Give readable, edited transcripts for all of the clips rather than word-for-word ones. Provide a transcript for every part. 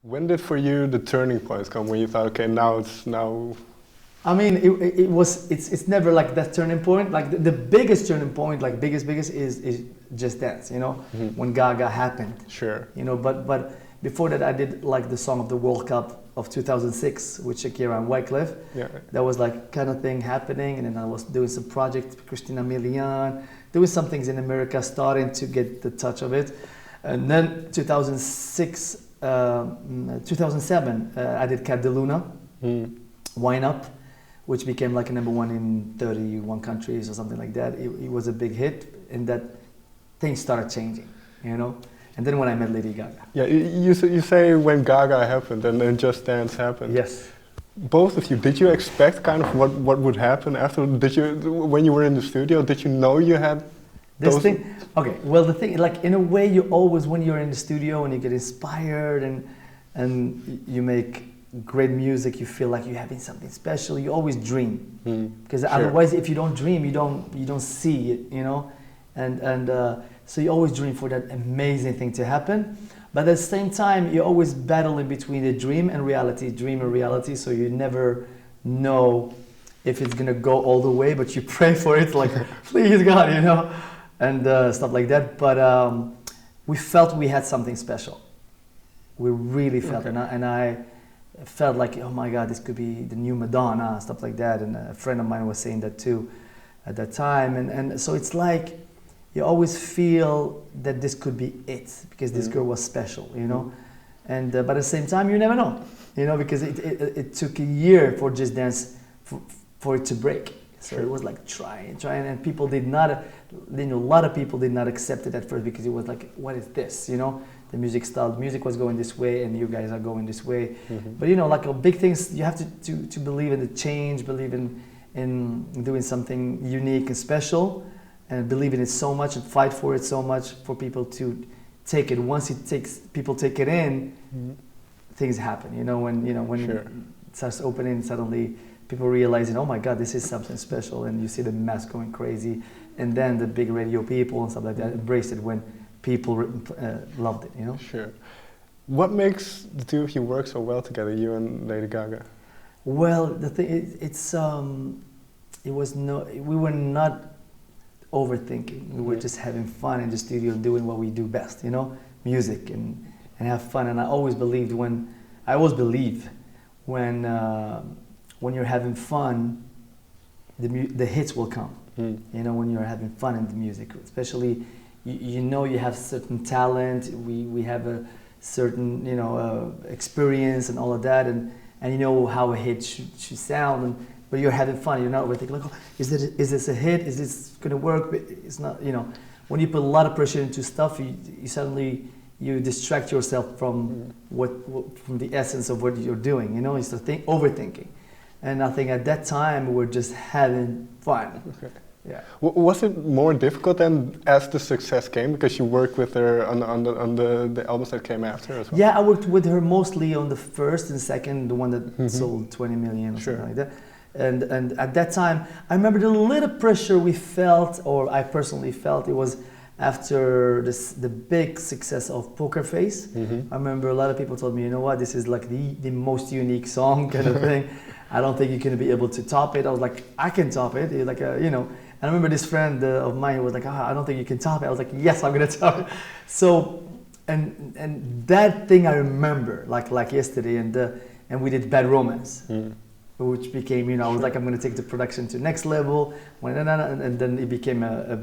When did for you the turning points come when you thought, okay, now? I mean, it's never like that turning point. Like the biggest turning point, like biggest is Just Dance, you know, when Gaga happened. Sure. You know, but before that I did like the song of the World Cup of 2006 with Shakira and Wyclef. Yeah. That was like kind of thing happening, and then I was doing some projects with Christina Milian, doing some things in America, starting to get the touch of it. And then 2007, I did Cat de Luna, Wine Up, which became like a #1 in 31 countries or something like that. It was a big hit, and that things started changing, you know. And then when I met Lady Gaga. Yeah, you say when Gaga happened and then Just Dance happened. Yes. Both of you, did you expect kind of what would happen after? Did you, when you were in the studio, did you know you had this thing? Okay, well the thing, like in a way, you always, when you're in the studio and you get inspired and you make great music, you feel like you're having something special. You always dream, because Sure. otherwise, if you don't dream, you don't see it, you know, and so you always dream for that amazing thing to happen. But at the same time, you always battle in between the dream and reality. So you never know if it's gonna go all the way, but you pray for it, like please God, you know, and stuff like that. But we felt we had something special. We really felt, Okay. and I felt like, oh my God, this could be the new Madonna, stuff like that. And a friend of mine was saying that too at that time. And so it's like, you always feel that this could be it, because this girl was special, you know. And but at the same time, you never know, you know, because it took a year for Just Dance for it to break. So it was like trying, and people did not, you know, a lot of people did not accept it at first, because it was like, what is this, you know? The music was going this way, and you guys are going this way. But you know, like big things, you have to believe in the change, believe in doing something unique and special, and believe in it so much and fight for it so much for people to take it. Once people take it in, things happen. You know, when Sure. it starts opening, suddenly people realizing, oh my God, this is something special, and you see the mass going crazy, and then the big radio people and stuff like that embraced it when people loved it. You know. Sure. What makes the two of you work so well together, you and Lady Gaga? Well, the thing we were not overthinking. We were just having fun in the studio, doing what we do best, you know, music and have fun. And I always believe when you're having fun, the hits will come. You know, when you're having fun in the music, especially you know you have certain talent. We have a certain, you know, experience and all of that, and you know how a hit should sound. But you're having fun. You're not overthinking. Like, oh, is this a hit? Is this gonna work? But it's not. You know, when you put a lot of pressure into stuff, you suddenly distract yourself from from the essence of what you're doing. You know, you start overthinking. And I think at that time we're just having fun. Okay. Yeah. Was it more difficult then as the success came, because you worked with her on the albums that came after as well? Yeah, I worked with her mostly on the first and second, the one that sold 20 million or Sure. something like that. And at that time, I remember the little pressure we felt, or I personally felt, it was after the big success of Poker Face. I remember a lot of people told me, you know what, this is like the most unique song kind of thing. I don't think you're going to be able to top it. I was like, I can top it. Like, you know, and I remember this friend of mine was like, I don't think you can top it. I was like, yes, I'm going to top it. So, and that thing I remember like yesterday, and we did Bad Romance. Which became, you know, I was like, I'm going to take the production to next level, and then it became a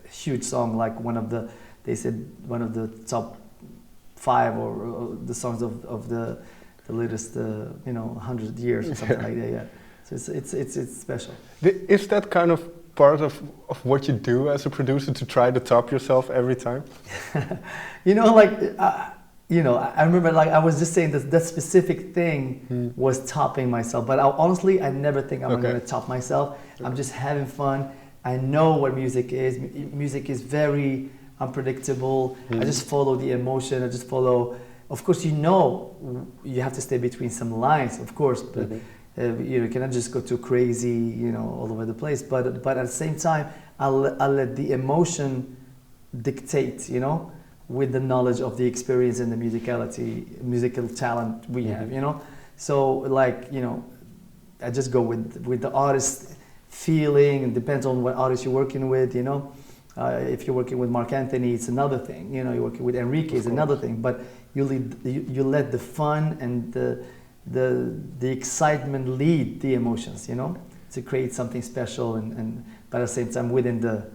huge song, like they said one of the top 5 or the songs of the latest, you know, 100 years or something like that. Yeah, so it's special. Is that kind of part of what you do as a producer, to try to top yourself every time? You know, like. You know, I remember, like I was just saying that specific thing was topping myself. But honestly, I never think I'm going to top myself. I'm just having fun. I know what music is. Music is very unpredictable. I just follow the emotion. I just follow. Of course, you know, you have to stay between some lines, of course. But you cannot just go too crazy, you know, all over the place. But at the same time, I'll let the emotion dictate, you know. with the knowledge of the experience and the musical talent we have, you know. So like, you know, I just go with the artist feeling, and depends on what artist you're working with, you know. If you're working with Mark Anthony, it's another thing, you know. You're working with Enrique, it's another thing. But you let the fun and the excitement lead the emotions, you know, to create something special, and but at the same time within the.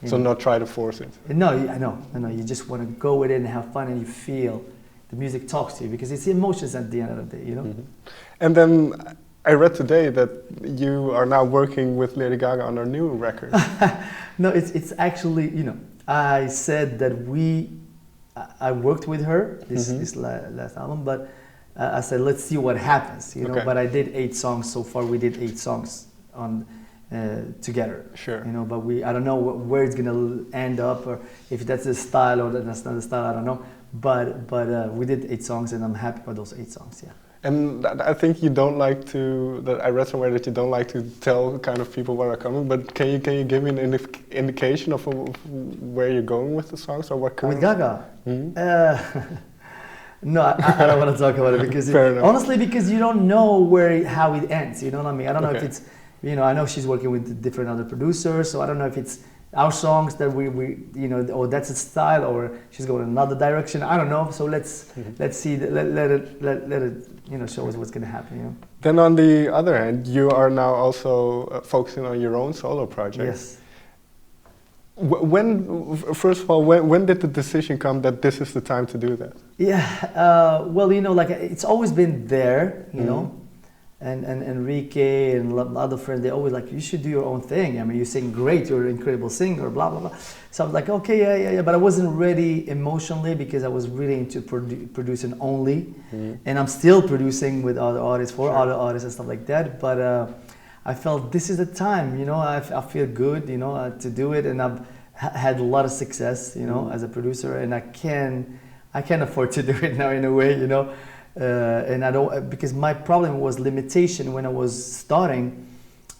So not try to force it. No, I know. You just want to go with it and have fun, and you feel the music talks to you, because it's emotions at the end of the day, you know. And then I read today that you are now working with Lady Gaga on her new record. No, it's actually, you know, I said that I worked with her this last album, but I said let's see what happens, you know. But I did 8 songs so far. We did 8 songs on. Together, sure, you know, but I don't know where it's gonna end up, or if that's the style or that's not the style, I don't know. But we did 8 songs, and I'm happy for those 8 songs. Yeah. And I think you don't like to. That I read somewhere that you don't like to tell kind of people where are coming. But can you give me an indication of where you're going with the songs, or what kind? With Gaga. No, I don't want to talk about it, because honestly, because you don't know how it ends. You know what I mean? I don't know if it's. You know, I know she's working with different other producers, so I don't know if it's our songs that we you know, or that's a style, or she's going in another direction. I don't know. So let's see. Let it you know, show us what's going to happen. You know. Then on the other hand, you are now also focusing on your own solo project. Yes. First of all, when did the decision come that this is the time to do that? Yeah. Well, you know, like it's always been there. You know. And Enrique and other friends, they always like, you should do your own thing. I mean, you sing great, you're an incredible singer, blah, blah, blah. So I was like, okay, yeah. But I wasn't ready emotionally, because I was really into producing only. And I'm still producing with other artists, for other artists and stuff like that. But I felt this is the time, you know, I feel good, you know, to do it. And I've had a lot of success, you know, as a producer. And I can afford to do it now in a way, you know. And I don't, because my problem was limitation when I was starting.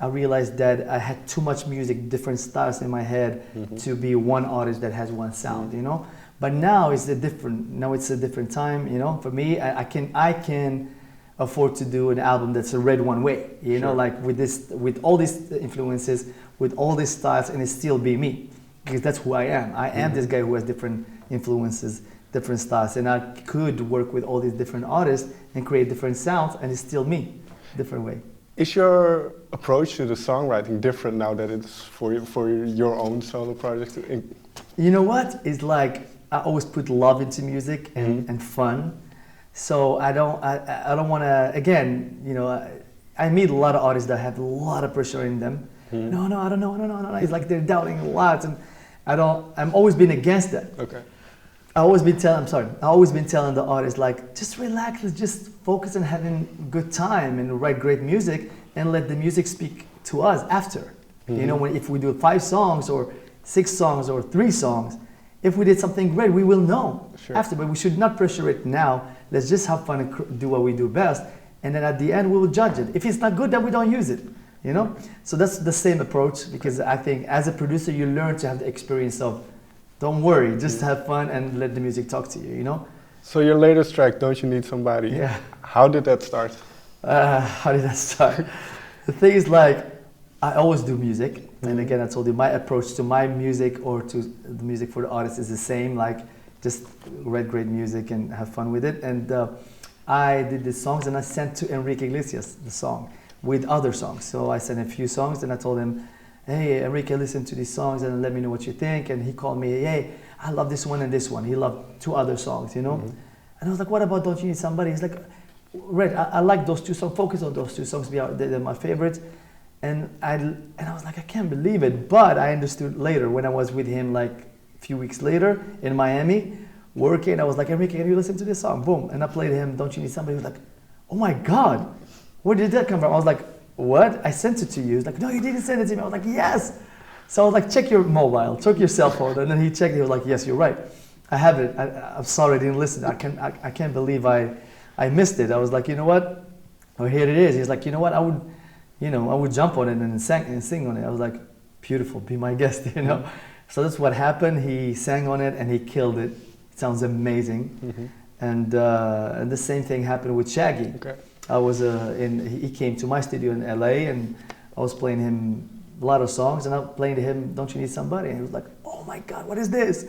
I realized that I had too much music, different styles in my head to be one artist that has one sound, you know. But now it's a different time, you know. For me, I can afford to do an album that's a RedOne way, you know, like with all these influences, with all these styles, and it still be me, because that's who I am. I am this guy who has different influences, different styles, and I could work with all these different artists and create different sounds, and it's still me, different way. Is your approach to the songwriting different now that it's for your own solo project? You know what? It's like I always put love into music and fun, so I don't want to. Again, you know, I meet a lot of artists that have a lot of pressure in them. No, I don't know, no. It's like they're doubting a lot, and I'm always been against that. Okay. I've always been telling the artists, like, just relax, let's just focus on having a good time and write great music, and let the music speak to us after. You know, if we do 5 songs or 6 songs or 3 songs, if we did something great, we will know after, but we should not pressure it now. Let's just have fun and do what we do best, and then at the end we will judge it. If it's not good, then we don't use it, you know? So that's the same approach, because I think as a producer, you learn to have the experience of, don't worry, just have fun and let the music talk to you, you know? So your latest track, Don't You Need Somebody? Yeah. How did that start? How did that start? The thing is, like, I always do music. And again, I told you, my approach to my music or to the music for the artist is the same. Like, just write great music and have fun with it. And I did these songs, and I sent to Enrique Iglesias the song with other songs. So I sent a few songs, and I told him, hey, Enrique, listen to these songs and let me know what you think. And he called me, hey, I love this one and this one. He loved 2 other songs, you know? And I was like, what about Don't You Need Somebody? He's like, Red, I like those 2 songs. Focus on those 2 songs. They're my favorites. And I was like, I can't believe it. But I understood later when I was with him, like a few weeks later in Miami, working. I was like, Enrique, can you listen to this song? Boom. And I played him, Don't You Need Somebody? He was like, oh my God, where did that come from? I was like, what? I sent it to you. He's like, no, you didn't send it to me. I was like, yes. So I was like, check your mobile, check your cell phone. And then he checked, he was like, yes, you're right. I have it. I'm sorry I didn't listen. I can't believe I missed it. I was like, you know what? Oh, here it is. He's like, you know what? I would jump on it and sing on it. I was like, beautiful, be my guest, you know? So that's what happened. He sang on it and he killed it. It sounds amazing. And the same thing happened with Shaggy. Okay. I was he came to my studio in LA, and I was playing him a lot of songs, and I was playing to him, "Don't You Need Somebody?" And he was like, "Oh my God, what is this?"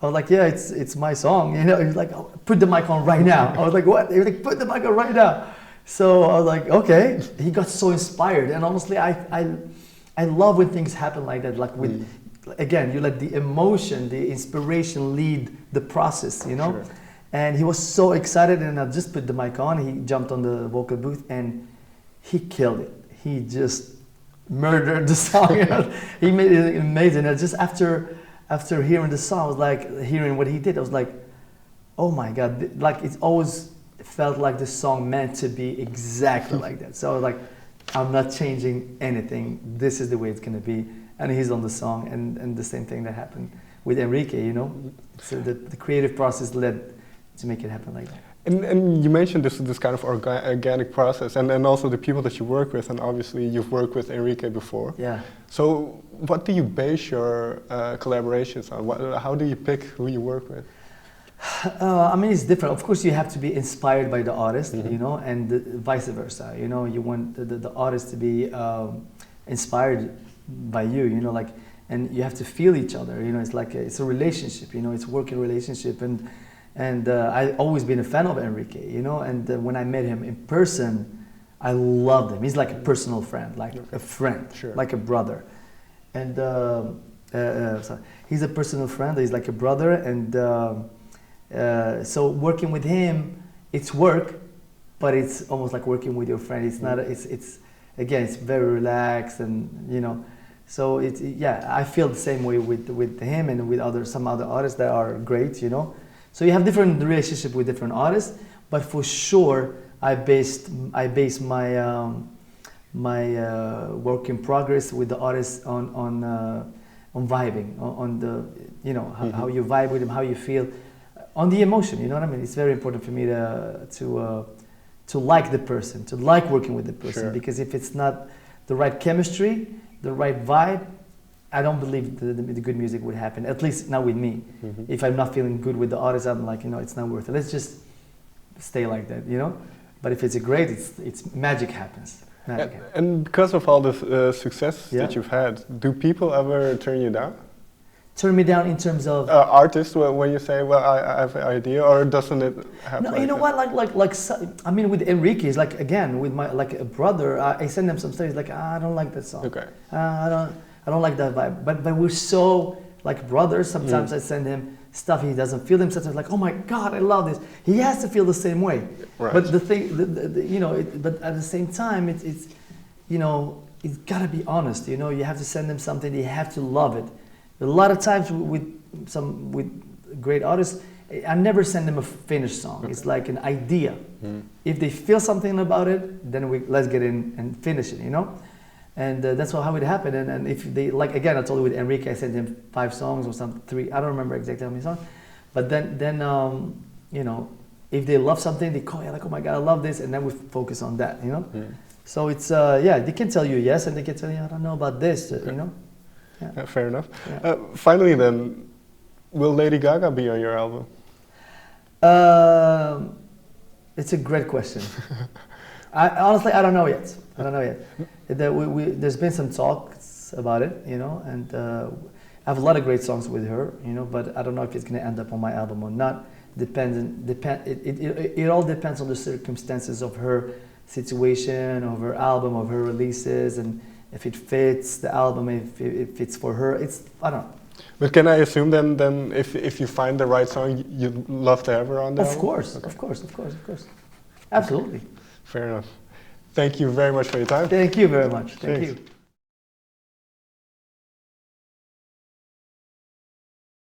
I was like, "Yeah, it's my song." You know, he was like, "Oh, put the mic on right now." I was like, "What?" He was like, "Put the mic on right now." So I was like, "Okay." He got so inspired, and honestly, I love when things happen like that. Like with, again, you let the emotion, the inspiration lead the process. You know. Sure. And he was so excited, and I just put the mic on. He jumped on the vocal booth, and he killed it. He just murdered the song. You know? He made it amazing. And just after hearing the song, I was like, hearing what he did, I was like, oh my God! Like it always felt like the song meant to be exactly like that. So I was like, I'm not changing anything. This is the way it's gonna be. And he's on the song, and the same thing that happened with Enrique. You know, so the creative process led to make it happen like that. And you mentioned this kind of organic process, and also the people that you work with, and obviously you've worked with Enrique before. Yeah. So what do you base your collaborations on? How do you pick who you work with? I mean, it's different. Of course, you have to be inspired by the artist, you know, and vice versa. You know, you want the artist to be inspired by you, you know, like, and you have to feel each other. You know, it's like it's a relationship. You know, it's a working relationship, and I've always been a fan of Enrique, you know, and when I met him in person, I loved him. He's like a personal friend, like a friend, sure. Like a brother. And sorry. He's a personal friend, he's like a brother, and so working with him, it's work, but it's almost like working with your friend. It's not, it's again, it's very relaxed, and you know, so yeah, I feel the same way with him and with some other artists that are great, you know. So you have different relationship with different artists, but for sure, I base my my work in progress with the artists on vibing, on the, you know, how you vibe with them, how you feel, on the emotion. You know what I mean? It's very important for me to like the person, to like working with the person, sure. Because if it's not the right chemistry, the right vibe, I don't believe the good music would happen, at least not with me. If I'm not feeling good with the artist, I'm like, you know, it's not worth it. Let's just stay like that, you know? But if it's great, it's magic happens. Magic happens. And because of all the success that you've had, do people ever turn you down? Turn me down in terms of artists, when you say, well, I have an idea, or doesn't it happen? No, like you know that? what? I mean, with Enrique, it's like, again, with my a brother, I send him some stuff. He's like, I don't like that song. Okay. I don't like that vibe. But we're so like brothers. Sometimes I send him stuff he doesn't feel himself. He's like, oh my God, I love this. He has to feel the same way. Right. But the thing, you know, but at the same time, it's you know, it's gotta be honest. You know, you have to send him something. They have to love it. A lot of times with great artists, I never send them a finished song. Okay. It's like an idea. If they feel something about it, then let's get in and finish it, you know? And that's how it happened. And if they, like, again, I told you with Enrique, I sent him 5 songs or some 3, I don't remember exactly how many songs. But then you know, if they love something, they call you like, oh my God, I love this. And then we focus on that, you know? So it's, yeah, they can tell you yes, and they can tell you, I don't know about this, you know? Yeah. Fair enough. Yeah. Finally then, will Lady Gaga be on your album? It's a great question. Honestly, I don't know yet. I don't know yet. There's been some talks about it, you know, and I have a lot of great songs with her, you know, but I don't know if it's going to end up on my album or not. It all depends on the circumstances of her situation, of her album, of her releases, and if it fits the album, if it fits for her. I don't know. But can I assume then if you find the right song, you'd love to have her on the album? Of course, okay. of course. Absolutely. Fair enough. Thank you very much for your time. Thank you very much. Thank you.